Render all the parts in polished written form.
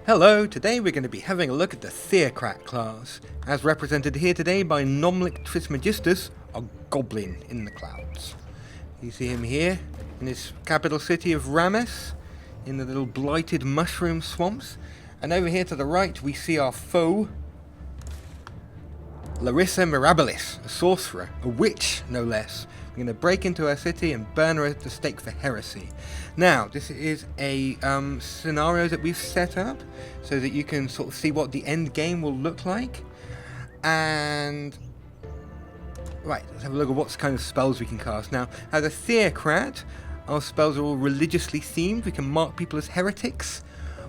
Hello, today we're going to be having a look at the Theocrat class, as represented here today by Nomlik Trismegistus, a goblin in the clouds. You see him here in his capital city of Rames, in the little blighted mushroom swamps, and over here to the right we see our foe, Larissa Mirabilis, a sorcerer, a witch no less. We're going to break into her city and burn her at the stake for heresy. Now, this is a scenario that we've set up so that you can sort of see what the end game will look like. And right, let's have a look at what kind of spells we can cast. Now, as a Theocrat, our spells are all religiously themed. We can mark people as heretics.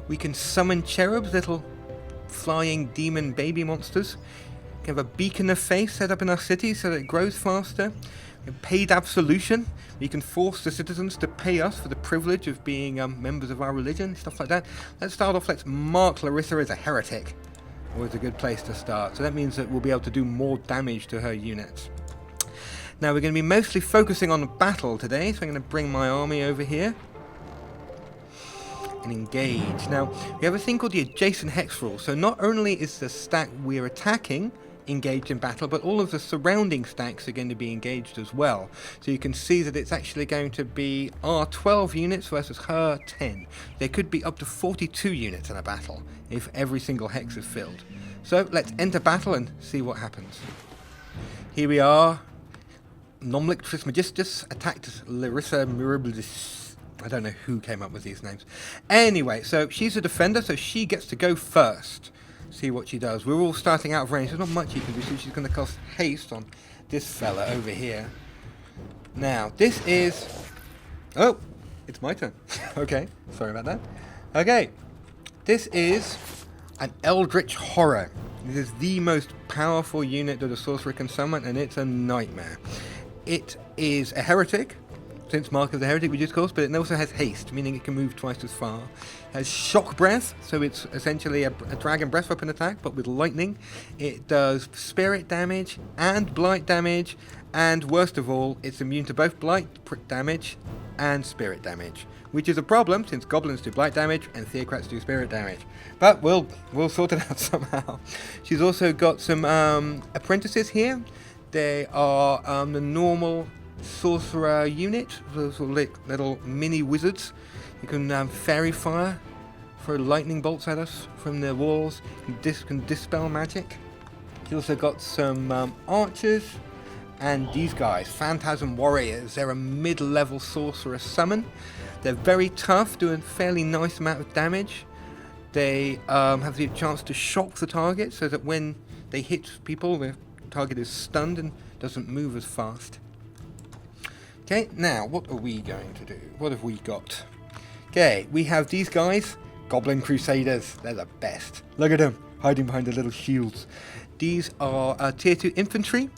We can summon cherubs, little flying demon baby monsters. We have a beacon of faith set up in our city so that it grows faster. We have paid absolution. We can force the citizens to pay us for the privilege of being members of our religion, stuff like that. Let's start off, let's mark Larissa as a heretic. Always a good place to start. So that means that we'll be able to do more damage to her units. Now we're going to be mostly focusing on the battle today, so I'm going to bring my army over here and engage. Now, we have a thing called the adjacent hex rule. So not only is the stack we're attacking engaged in battle, but all of the surrounding stacks are going to be engaged as well. So you can see that it's actually going to be our 12 units versus her 10. There could be up to 42 units in a battle if every single hex is filled. So let's enter battle and see what happens. Here we are. Nomlik Trismegistus attacked Larissa Mirabilis. I don't know who came up with these names. Anyway, so she's a defender, so she gets to go first. See what she does. We're all starting out of range. There's not much you can do, so she's going to cast haste on this fella over here. Now, this is... Oh, it's my turn. Okay, sorry about that. Okay, this is an Eldritch Horror. This is the most powerful unit that a sorcerer can summon, and it's a nightmare. It is a heretic, since Mark of the Heretic we just called, but it also has haste, meaning it can move twice as far. It has shock breath, so it's essentially a dragon breath weapon attack, but with lightning. It does spirit damage and blight damage, and worst of all, it's immune to both blight damage and spirit damage, which is a problem since goblins do blight damage and Theocrats do spirit damage. But we'll sort it out somehow. She's also got some apprentices here. They are the normal sorcerer unit, those little mini wizards. You can fairy fire, throw lightning bolts at us from the walls, can dispel magic. You also got some archers, and these guys, phantasm warriors. They're a mid-level sorcerer summon. They're very tough, doing a fairly nice amount of damage. They have the chance to shock the target so that when they hit people, the target is stunned and doesn't move as fast. Okay, now what are we going to do? What have we got? Okay, we have these guys, Goblin Crusaders. They're the best. Look at them, hiding behind the little shields. These are tier 2 infantry.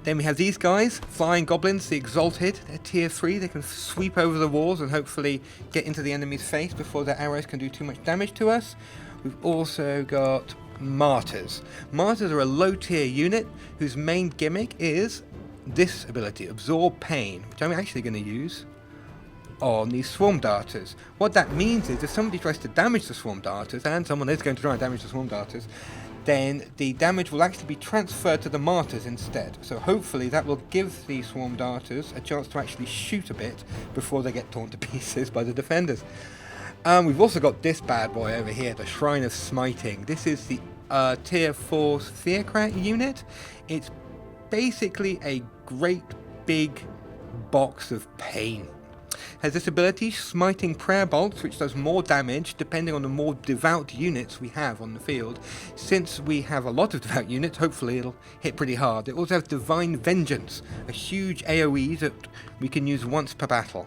Then we have these guys, Flying Goblins, the Exalted. They're tier 3. They can sweep over the walls and hopefully get into the enemy's face before their arrows can do too much damage to us. We've also got Martyrs. Martyrs are a low tier unit whose main gimmick is this ability, Absorb Pain, which I'm actually going to use on these Swarm Darters. What that means is if somebody tries to damage the Swarm Darters, and someone is going to try and damage the Swarm Darters, then the damage will actually be transferred to the Martyrs instead. So hopefully that will give the Swarm Darters a chance to actually shoot a bit before they get torn to pieces by the defenders. We've also got this bad boy over here, the Shrine of Smiting. This is the tier 4 Theocrat unit. It's basically a great big box of pain. Has this ability, Smiting Prayer Bolts, which does more damage depending on the more devout units we have on the field. Since we have a lot of devout units, hopefully it'll hit pretty hard. It also has Divine Vengeance, a huge AoE that we can use once per battle.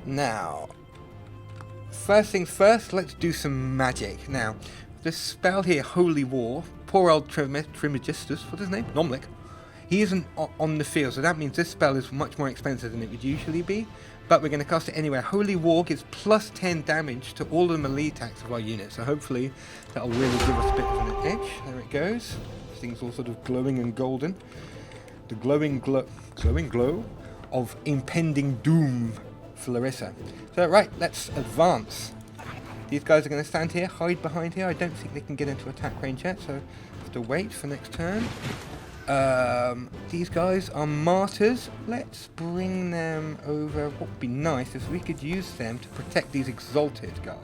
Now, first things first, let's do some magic. Now, this spell here, Holy War, poor old Trismegistus, what's his name? Nomlik. He isn't on the field, so that means this spell is much more expensive than it would usually be, but we're going to cast it anyway. Holy War gives plus 10 damage to all the melee attacks of our unit, so hopefully that'll really give us a bit of an edge. There it goes. This thing's all sort of glowing and golden. The glowing glow of impending doom for Larissa. So right, let's advance. These guys are going to stand here, hide behind here. I don't think they can get into attack range yet, so have to wait for next turn. These guys are martyrs. Let's bring them over. What would be nice is we could use them to protect these exalted guys.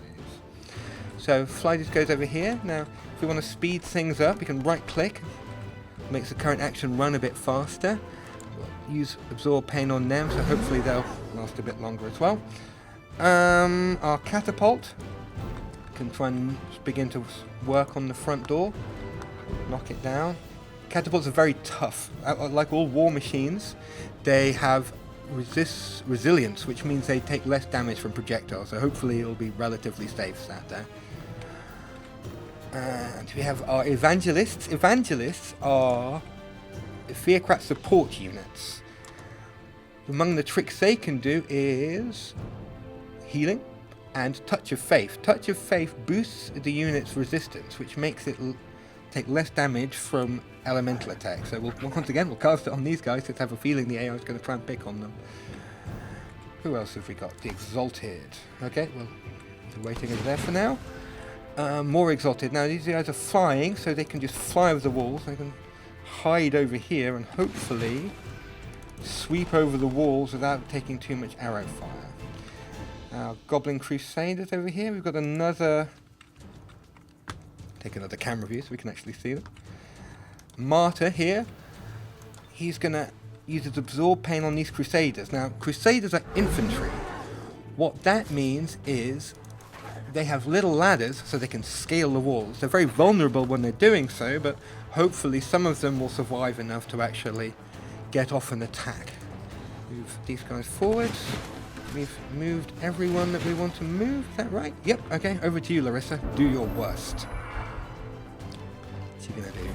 So fly these guys over here. Now, if we want to speed things up, we can right click. Makes the current action run a bit faster. We'll use absorb pain on them, so hopefully they'll last a bit longer as well. Our catapult can try and begin to work on the front door. Knock it down. Catapults are very tough. Like all war machines, they have resilience, which means they take less damage from projectiles, so hopefully it'll be relatively safe sat there. And we have our evangelists. Evangelists are Theocrat support units. Among the tricks they can do is healing and touch of faith. Touch of faith boosts the unit's resistance, which makes it take less damage from elemental attacks. So once again we'll cast it on these guys. Let's have a feeling the AI is going to try and pick on them. Who else have we got? The exalted. Okay, well, they're waiting over there for now. More exalted. Now these guys are flying, so they can just fly over the walls. They can hide over here and hopefully sweep over the walls without taking too much arrow fire. Our Goblin Crusaders over here. We've got another. Take another camera view so we can actually see them. Martyr here. He's gonna use his absorb pain on these Crusaders. Now, Crusaders are infantry. What that means is they have little ladders so they can scale the walls. They're very vulnerable when they're doing so, but hopefully some of them will survive enough to actually get off an attack. Move these guys forward. We've moved everyone that we want to move. Is that right? Yep. Okay, over to you, Larissa. Do your worst. What's he gonna do?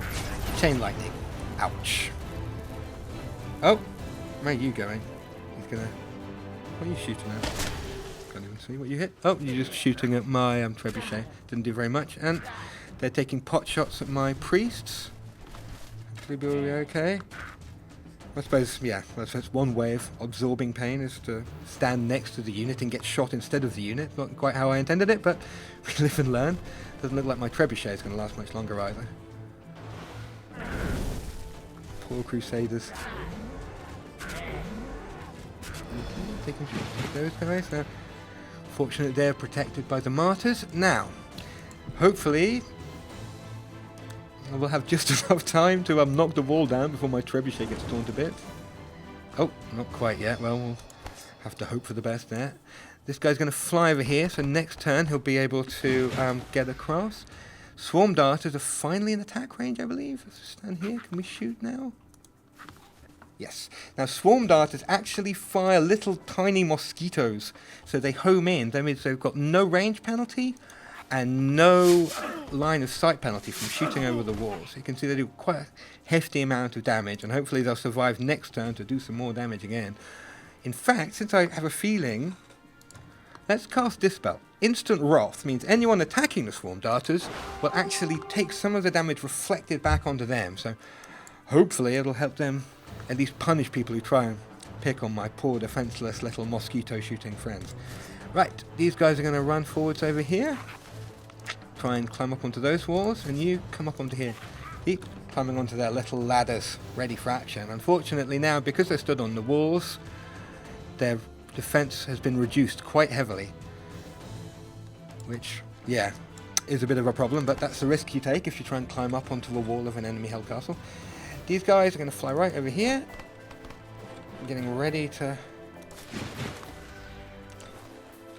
Chain lightning. Ouch. Oh, where are you going? He's gonna. What are you shooting at? Can't even see what you hit. Oh, you're just shooting at my trebuchet. Didn't do very much. And they're taking pot shots at my priests. Hopefully we'll be okay. I suppose, yeah, that's one way of absorbing pain, is to stand next to the unit and get shot instead of the unit. Not quite how I intended it, but we live and learn. Doesn't look like my trebuchet is going to last much longer either. Poor Crusaders. Taking shots at those guys. Now, fortunately they're protected by the martyrs. Now, hopefully we'll have just enough time to knock the wall down before my trebuchet gets torn to bits. Oh, not quite yet. Well, we'll have to hope for the best there. This guy's going to fly over here, so next turn he'll be able to get across. Swarm darters are finally in attack range, I believe. Let's stand here. Can we shoot now? Yes. Now, swarm darters actually fire little tiny mosquitoes, so they home in. That means they've got no range penalty and no line of sight penalty from shooting over the walls. You can see they do quite a hefty amount of damage, and hopefully they'll survive next turn to do some more damage again. In fact, since I have a feeling, let's cast Dispel. Instant Wrath means anyone attacking the Swarm Darters will actually take some of the damage reflected back onto them, so hopefully it'll help them at least punish people who try and pick on my poor defenseless little mosquito shooting friends. Right, these guys are going to run forwards over here. Try and climb up onto those walls, and you come up onto here. Keep climbing onto their little ladders, ready for action. Unfortunately now, because they're stood on the walls, their defense has been reduced quite heavily. Which, yeah, is a bit of a problem, but that's the risk you take if you try and climb up onto the wall of an enemy held castle. These guys are going to fly right over here. Getting ready to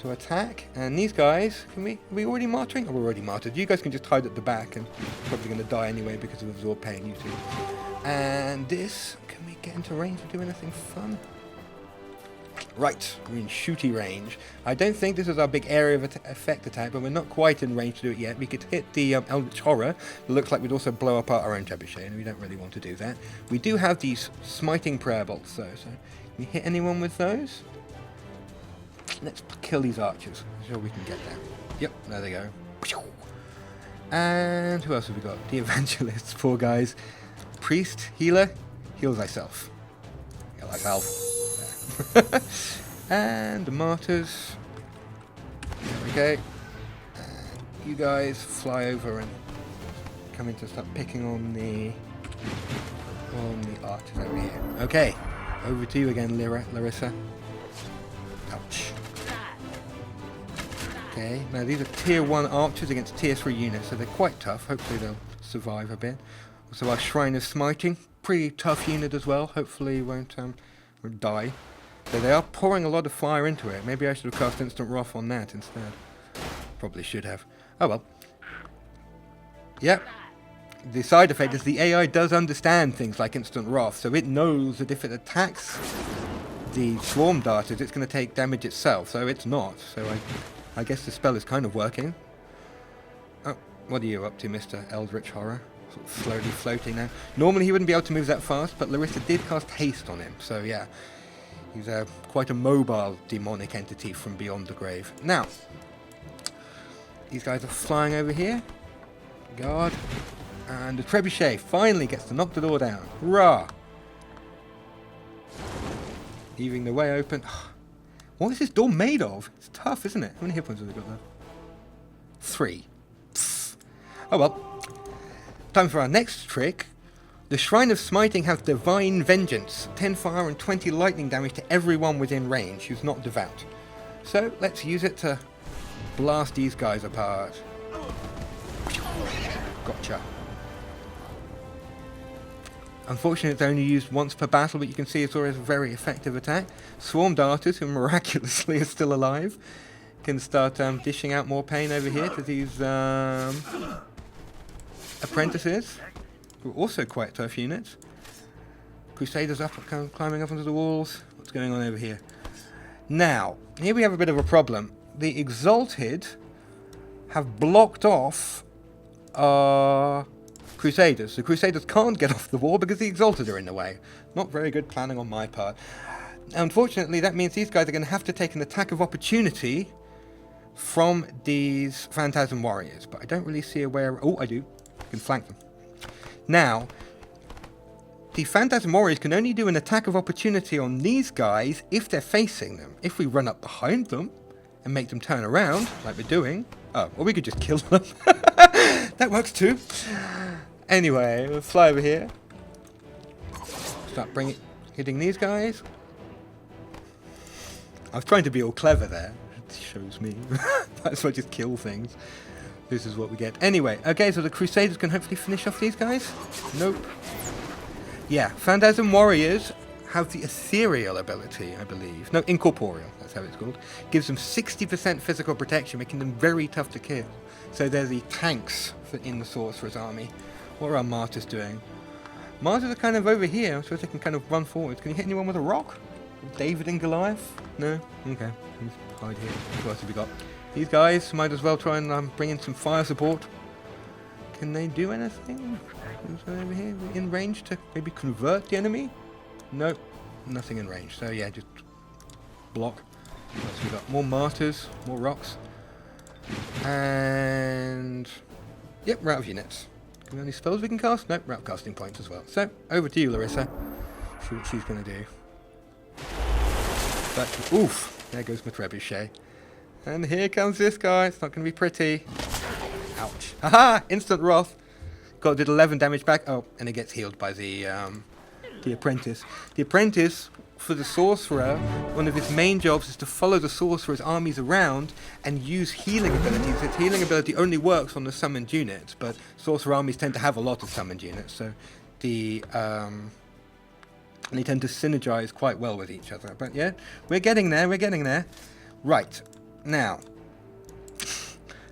attack, and these guys, are we already martyring? Oh, we're already martyred. You guys can just hide at the back, and probably going to die anyway because of absorb pain, you two. And this, can we get into range to do anything fun? Right, we're in shooty range. I don't think this is our big area of effect attack, but we're not quite in range to do it yet. We could hit the Eldritch Horror, but it looks like we'd also blow apart our own trebuchet, and we don't really want to do that. We do have these smiting prayer bolts though, so can we hit anyone with those? Let's kill these archers. I'm sure we can get them. Yep, there they go. And who else have we got? The evangelists, poor guys. Priest, healer, heal thyself. Yeah, like Alf. And the martyrs. There we go. you guys fly over and come in to start picking on the archers over here. Okay, over to you again, Larissa. Ouch. Okay, now these are tier 1 archers against tier 3 units, so they're quite tough. Hopefully they'll survive a bit. Also our Shrine of Smiting, pretty tough unit as well. Hopefully won't die. So they are pouring a lot of fire into it. Maybe I should have cast Instant Wrath on that instead. Probably should have. Oh well. Yep. The side effect is the AI does understand things like Instant Wrath, so it knows that if it attacks the swarm darters, it's going to take damage itself, so it's not. So I guess the spell is kind of working. Oh, what are you up to, Mr. Eldritch Horror? Sort of slowly floating now. Normally he wouldn't be able to move that fast, but Larissa did cast haste on him, so yeah. He's quite a mobile demonic entity from beyond the grave. Now, these guys are flying over here. Guard. And the trebuchet finally gets to knock the door down. Hurrah! Leaving the way open. What is this door made of? It's tough, isn't it? How many hit points have we got there? 3. Pfft. Oh well. Time for our next trick. The Shrine of Smiting has Divine Vengeance. 10 fire and 20 lightning damage to everyone within range who's not devout. So let's use it to blast these guys apart. Gotcha. Unfortunately, it's only used once per battle, but you can see it's always a very effective attack. Swarm darters, who miraculously are still alive, can start dishing out more pain over here to these apprentices, who are also quite tough units. Crusaders up, climbing up onto the walls. What's going on over here? Now, here we have a bit of a problem. The Exalted have blocked off our Crusaders. The Crusaders can't get off the wall because the Exalted are in the way. Not very good planning on my part. Unfortunately, that means these guys are going to have to take an attack of opportunity from these Phantasm Warriors. But I don't really see a way around. Oh, I do. I can flank them. Now, the Phantasm Warriors can only do an attack of opportunity on these guys if they're facing them. If we run up behind them and make them turn around, like we're doing... Oh, or we could just kill them. That works too. Anyway, we'll fly over here. Start hitting these guys. I was trying to be all clever there. It shows me. That's why I just kill things. This is what we get. Anyway, okay, so the Crusaders can hopefully finish off these guys. Nope. Yeah, Phantasm Warriors have the ethereal ability, I believe. No, incorporeal, that's how it's called. Gives them 60% physical protection, making them very tough to kill. So they're the tanks in the Sorcerer's army. What are our martyrs doing? Martyrs are kind of over here, so they can kind of run forward. Can you hit anyone with a rock? David and Goliath? No? Okay. Let's hide here. What else have we got? These guys might as well try and bring in some fire support. Can they do anything? Over here, in range to maybe convert the enemy? Nope, nothing in range. So yeah, just block. What else we got? More martyrs, more rocks. And... Yep, we're out of units. Can we have any spells we can cast? Nope, we're out of casting points as well. So, over to you, Larissa. See what she's going to do. But, oof, there goes my trebuchet. And here comes this guy. It's not going to be pretty. Ouch. Haha! Instant wrath. Did 11 damage back. Oh, and it gets healed by the apprentice. The apprentice, for the sorcerer, one of his main jobs is to follow the sorcerer's armies around and use healing abilities. Its healing ability only works on the summoned units, but sorcerer armies tend to have a lot of summoned units, so they tend to synergize quite well with each other. But yeah, we're getting there. Right, now,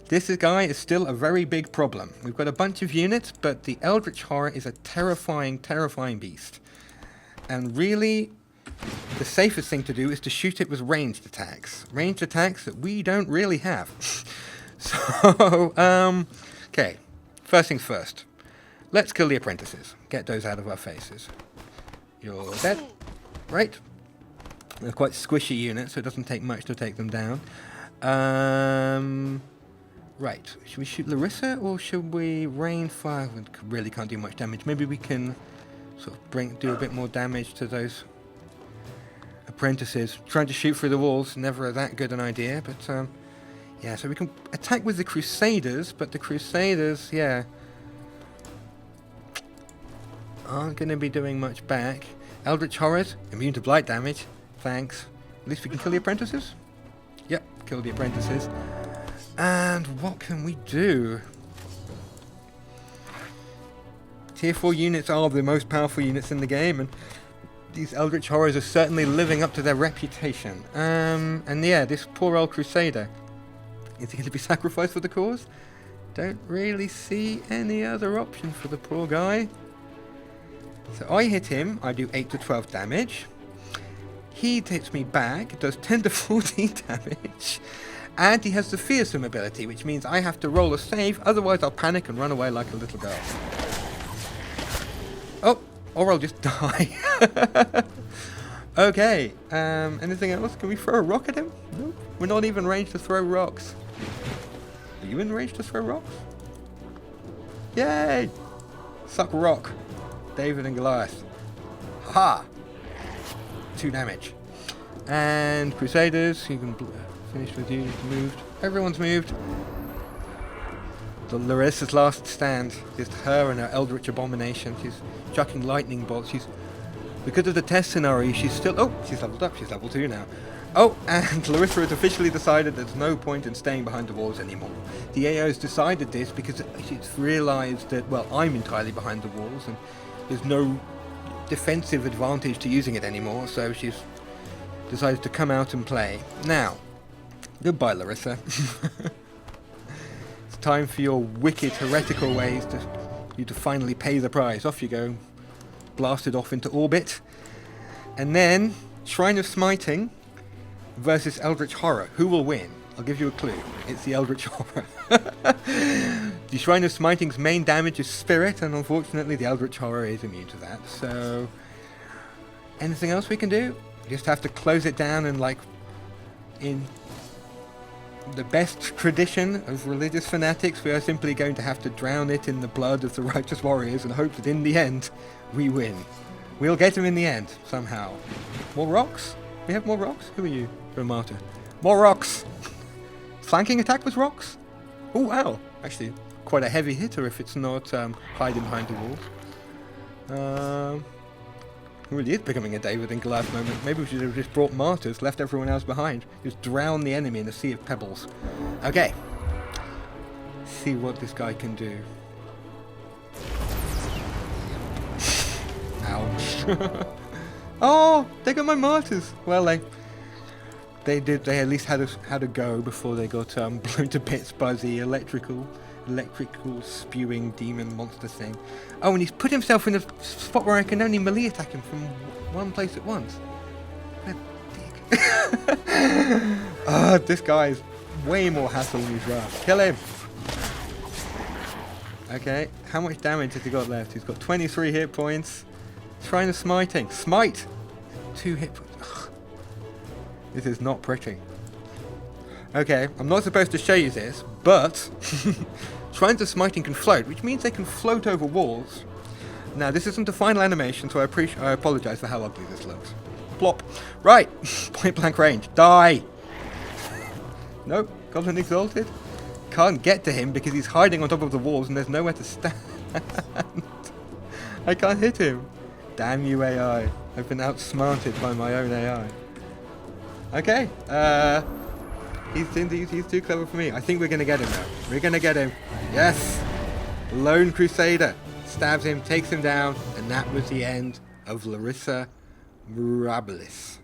this guy is still a very big problem. We've got a bunch of units, but the Eldritch Horror is a terrifying, terrifying beast. And really, the safest thing to do is to shoot it with ranged attacks. Ranged attacks that we don't really have. So, okay. First things first. Let's kill the apprentices. Get those out of our faces. You're dead. Right. They're quite squishy units, so it doesn't take much to take them down. Right. Should we shoot Larissa, or should we rain fire? We really can't do much damage. Maybe we can sort of do a bit more damage to those apprentices. Trying to shoot through the walls, never that good an idea, but Yeah, so we can attack with the Crusaders, but the Crusaders, yeah, aren't going to be doing much back. Eldritch Horrors, immune to blight damage. Thanks. At least we can kill the apprentices. Yep, kill the apprentices. And what can we do? Tier 4 units are the most powerful units in the game, and these Eldritch Horrors are certainly living up to their reputation. And yeah, this poor old Crusader. Is he going to be sacrificed for the cause? Don't really see any other option for the poor guy. So I hit him, I do 8 to 12 damage. He hits me back, does 10 to 14 damage. And he has the Fearsome ability, which means I have to roll a save, otherwise I'll panic and run away like a little girl. Oh, or I'll just die. Okay, anything else? Can we throw a rock at him? Nope. We're not even ranged to throw rocks. Are you in range to throw rocks? Yay! Suck rock. David and Goliath. Ha! 2 damage. And Crusaders, you can finish with you. Moved. Everyone's moved. Larissa's last stand. Just her and her Eldritch Abomination. She's chucking lightning bolts. She's, because of the test scenario, she's still... Oh, she's leveled up. She's level 2 now. Oh, and Larissa has officially decided there's no point in staying behind the walls anymore. The AO has decided this because it's realised that, well, I'm entirely behind the walls and there's no defensive advantage to using it anymore, so she's decided to come out and play. Now, goodbye, Larissa. It's time for your wicked, heretical ways to you to finally pay the price. Off you go. Blasted off into orbit. And then, Shrine of Smiting versus Eldritch Horror. Who will win? I'll give you a clue. It's the Eldritch Horror. The Shrine of Smiting's main damage is Spirit, and unfortunately the Eldritch Horror is immune to that. So, anything else we can do? Just have to close it down and, like, in the best tradition of religious fanatics, we are simply going to have to drown it in the blood of the righteous warriors and hope that in the end we win. We'll get him in the end, somehow. More rocks? We have more rocks? Who are you? You're a martyr. More rocks! Flanking attack with rocks? Oh wow! Actually, quite a heavy hitter if it's not hiding behind the walls. It really is becoming a David and Goliath moment. Maybe we should have just brought martyrs, left everyone else behind. Just drown the enemy in a sea of pebbles. Okay. See what this guy can do. Ouch. Oh, they got my martyrs. Well, they at least had a go before they got blown to bits by the electrical spewing demon monster thing. Oh, and he's put himself in a spot where I can only melee attack him from one place at once. What a dick. This guy is way more hassle than he's worth. Kill him. Okay, how much damage has he got left? He's got 23 hit points. Shrine of Smiting. Smite! 2 hit points. Ugh. This is not pretty. Okay, I'm not supposed to show you this, but Shrines of Smiting can float, which means they can float over walls. Now, this isn't a final animation, so I apologise for how ugly this looks. Plop. Right, point blank range. Die! Nope, Goblin Exalted. Can't get to him because he's hiding on top of the walls and there's nowhere to stand. I can't hit him. Damn you, AI. I've been outsmarted by my own AI. Okay, he's too clever for me. I think we're going to get him now. We're going to get him. Yes! Lone Crusader. Stabs him, takes him down, and that was the end of Larissa Mirabilis.